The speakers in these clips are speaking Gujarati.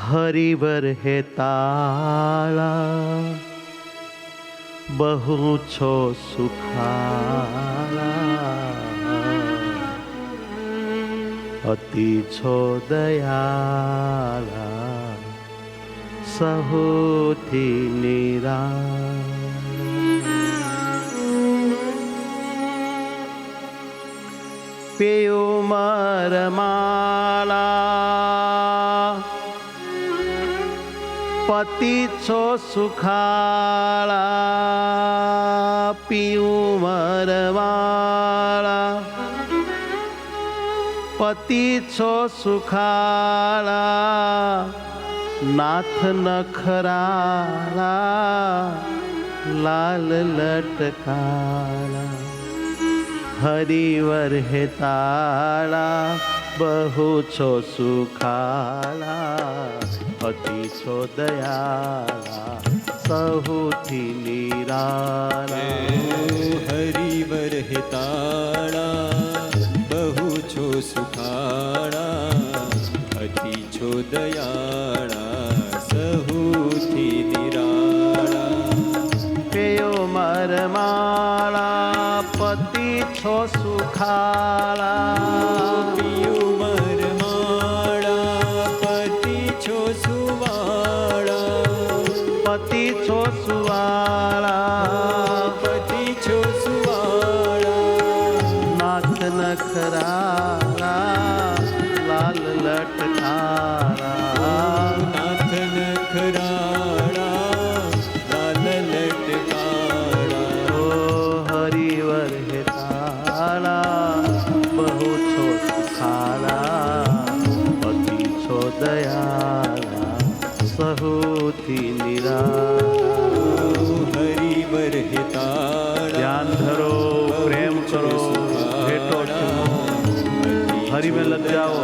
હરિવર હેતાળા બહુ છો સુખાળા અતિ છો દયાળા સહુથી નિરા પેયો મરમાળા પતિ છો સુખાળા પીયું મરવાળા પતિ છો સુખાળા નાથ નખરાળા લાલ લટકાળા હરિવર હેતાળા બહુ છો સુખાળા અતિ છો દયાળા સહુથી નિરાળા હરિવર હેતાળા બહુ છો સુખાળા અતિ છો દયાળા સહુથી નિરાળા પેયો મરમાળા પતિ છો સુખાળા પિયું મરમાળા પતિ છો સુવાળા પતિ છો સુવાળા પતિ છો સુવાળા નાથ નખરાળા લાલ લટકાળા નાથ નખરાળા લાલ લટકાળા ઓ હરિવર હેતાળા બહુ છો સુખાળા પતિ છો દયાળા સહુથી નિરાળા હરિવર હેતાળા ધ્યાન ધરો પ્રેમ કરો ભેટો હરિ में लग जाओ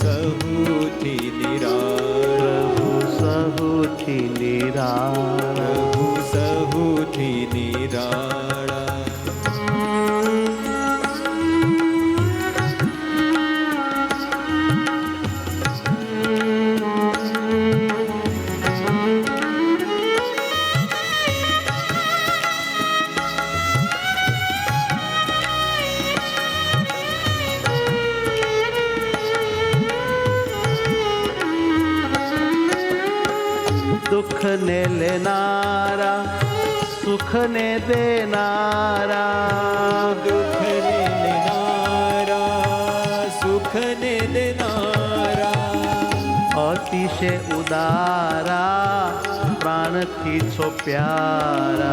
સહુથી નિરાળા પ્રભુ સહુથી નિરાળા પ્રભુ સહુથી નિરાળા दुख ने लेनारा सुख ने देनारा दुख ने लेनारा सुख ने देनारा अतिशय उदारा प्राण थी छो प्यारा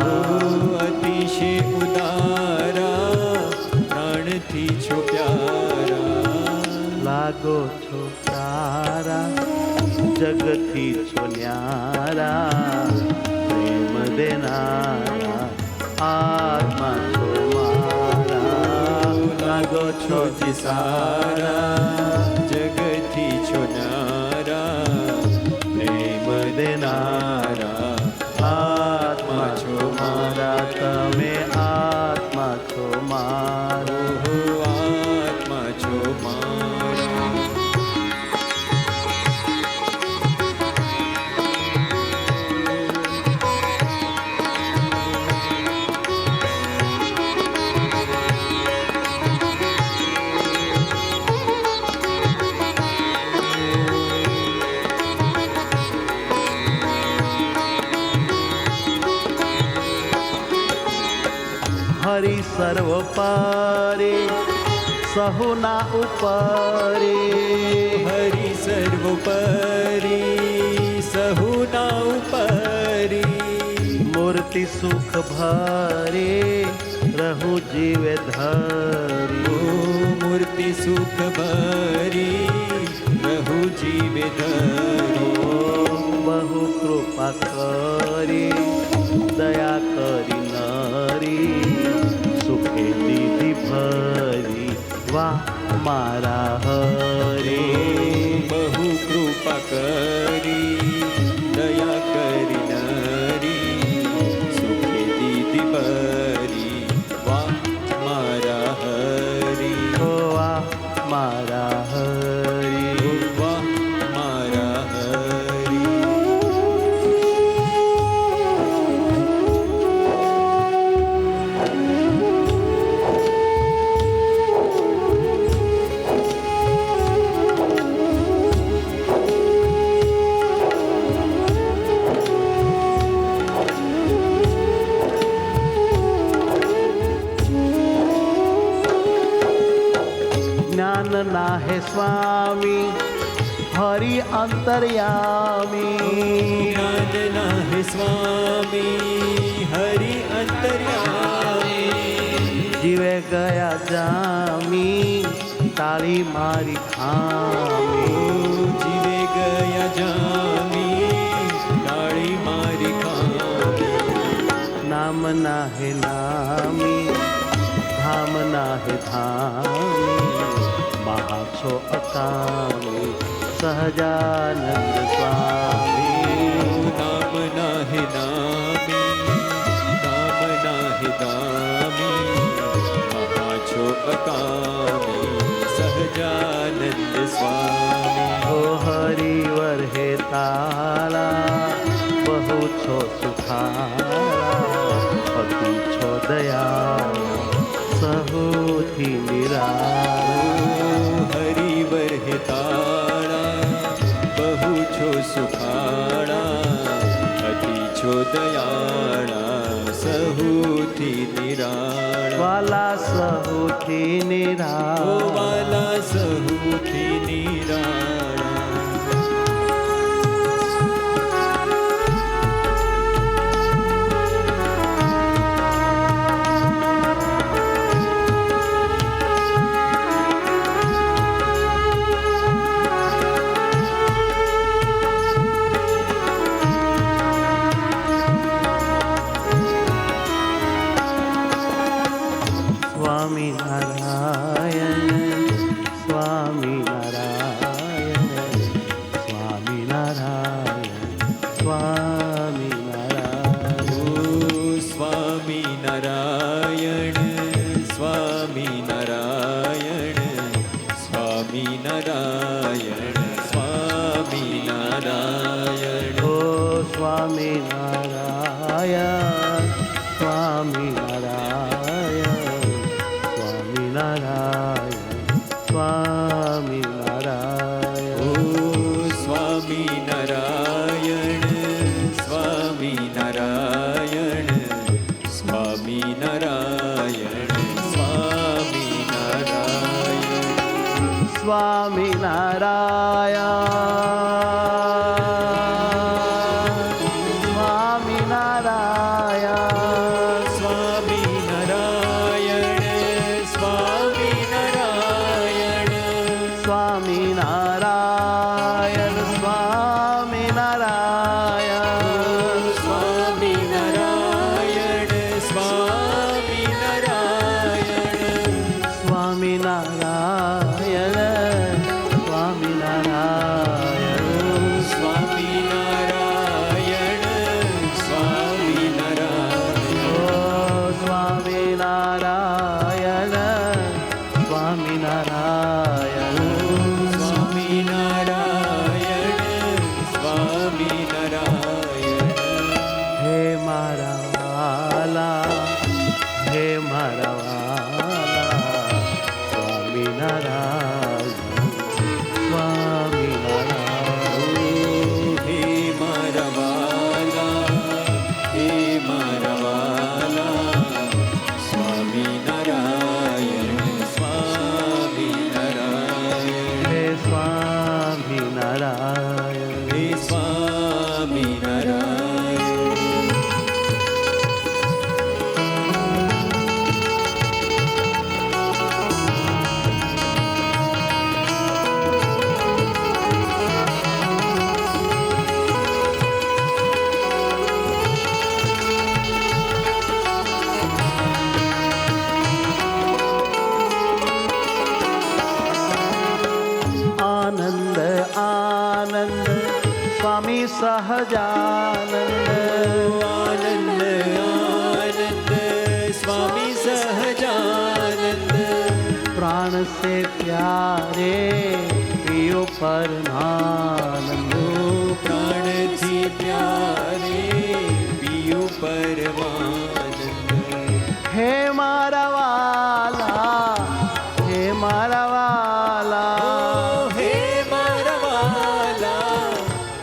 अतिशय उदारा प्राण थी छो प्यारा लागो छो प्यारा जगती छो न्यारा प्रेम देनारा आत्मा छो मारा लागो छो सारा जगती छो न्यारा प्रेम देनारा आत्मा छो मारा तमे आत्मा छो मारो आत्मा छो मारा हरि सर्वोपरि सहुना उपरि हरि सर्वोपरि सहुना उपरि मूर्ति सुख भरे रहु जीवे धरी मूर्ति सुख भरी रहु जीवे धरी बहु कृपा करी दया करी नारी सुखे दीदी भरी वाह मारा हरे बहु कृपा करी दया करी नारी सुखे दीदी भरी वाह मारा हरी वाह मारा हरी वाह मारा સ્વામી હરિ અંતર્યામી જ્ઞાનના હે સ્વામી હરિ અંતર્યામી જીવે ગયા જામી તાળી મારી ખામી જીવે ગયા જામી તાળી મારી ખામી નામ ના હે નામી ધામ ના હે ધામી મહા છો અકામી સહજાનંદ સ્વામી નામ ના હે નામી નામ ના હે દામી મહા છો અકામી સહજાનંદ સ્વામી ઓ હરિવર હે તારા બહુ છો સુખારા પતિ છો દયા સહુથી નિરાળા હરિવર હે તારા બહુ છો સુખાળા અતિ છો દયાળા સહુથી નિરાળા વાલા સહુથી ઓ નિરાળા વાલા સહુથી નિરાળા સ્વામિનારાયણ સ્વામિનારાયણ સ્વામિનારાયણ સ્વામિનારાયણ ઓ સ્વામિનારાયણ સ્વામિનારાયણ સ્વામિનારાયણ ઓ સ્વામિનારાયણ સ્વામિનારાયણ સ્વામિનારાયણ સ્વામિનારાયણ સ્વામિનારાયણ સ્વામિનારાયણ સ્વામિનારાયણ સ્વામિનારાયણ સ્વામિનારાયણ સ્વામિનારાયણ સ્વામિનારાયણ સ્વામિનારાયણ સ્વામિનારાયણ સ્વામિનારાયણ સ્વામિનારાયણ ઓ સ્વામિનારાયણ સ્વામિનારાયણ સ્વામિનારાયણ સ્વામિનારાયણ હે મારા વાલા હે મારા વાલા સ્વામિનારાયણ સ્વામિનારાયણ હે મારા વાલા હે મારા વાલા સ્વામિનારાયણ સ્વામિનારાયણ હે સ્વામિનારાયણ હે સ્વામિનારાયણ આનંદ આનંદ સ્વામી સહજાનંદ આનંદ આનંદ સ્વામી સહજાનંદ प्राण से प्यारे प्रियो परमानंद પ્રાણથી પ્યારે પિયુ પરમાનંદ हे मारा वाला हे मारा वाला હે મારા વાલા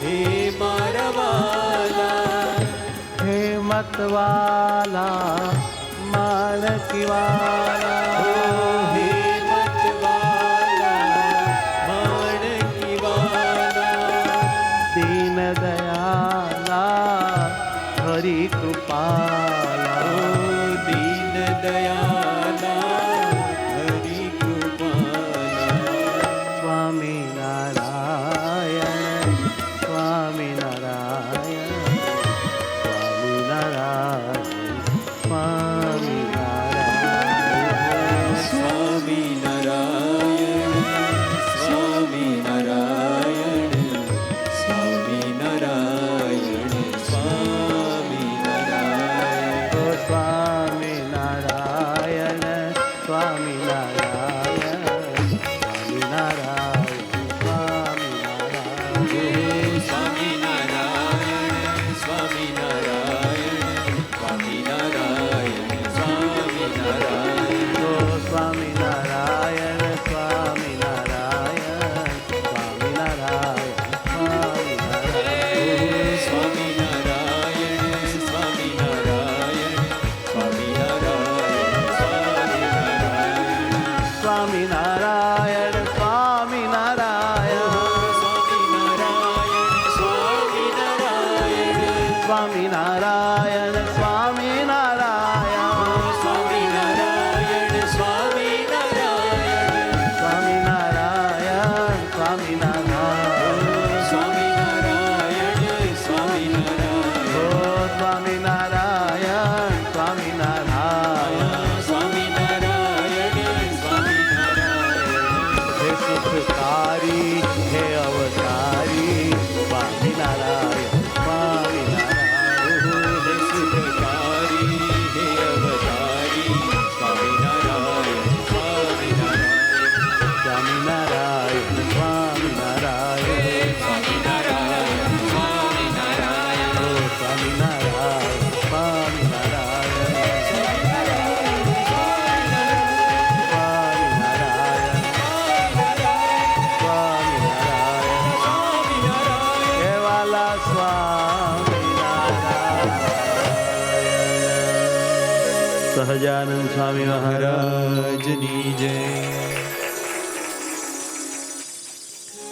હે મારા વાલા हे मत वाला माणकी वाला હે મત વાલા કૃપાલા દીન દયાલા હરિ કૃપાલા સ્વામી નારાયણ સ્વામી નારાયણ સ્વામી નારાયણ સ્વામી નારાયણ સ્વામી નારાયણ સ્વામી નારાયણ સ્વામી નારાયણ સ્વામી નારાયણ ઓ સ્વામી નારાયણ સ્વામી નારાયણ સ્વામી નારાયણ સ્વામી નારાયણ સ્વામિનારાયણ સ્વામિનારાયણ સ્વામિનારાયણ સ્વામિનારાયણ ઓ સ્વામી નારાયણ સ્વામી નારાયણ સ્વામી નારાયણ સ્વામી નારાયણ સ્વામિનારાયણ સ્વામિનારાયણ સ્વામિનારાયણ સ્વામિનારાયણ સ્વામિનારાયણ સ્વામિનારાયણ સ્વામિનારાયણ સ્વામિનારાયણ સ્વામિનારાયણ સ્વામિનારાયણ સ્વામિનારાયણ સ્વામિનારાયણ સ્વામિનારાયણ સ્વામિનારાયણ ઓ સ્વામિનારાયણ સ્વામિનારાયણ સ્વામિનારાયણ સ્વામિનારાયણ હે સુખકારી હે અવતારી સ્વામિનારાયણ સ્વામિનારાયણ હે સુખકારી હે અવતારી સ્વામિનારાયણ સ્વામિનારાયણ સ્વામિનારાયણ સ્વામિનારાયણ સ્વામિનારાયણ સ્વામિનારાયણ ઓ સ્વામિનારાયણ સ્વામિનારાયણ સ્વામિનારાયણ હે વાલા સ્વામિનારાયણ સહજાનંદ સ્વામી મહારાજ મહારાજની જય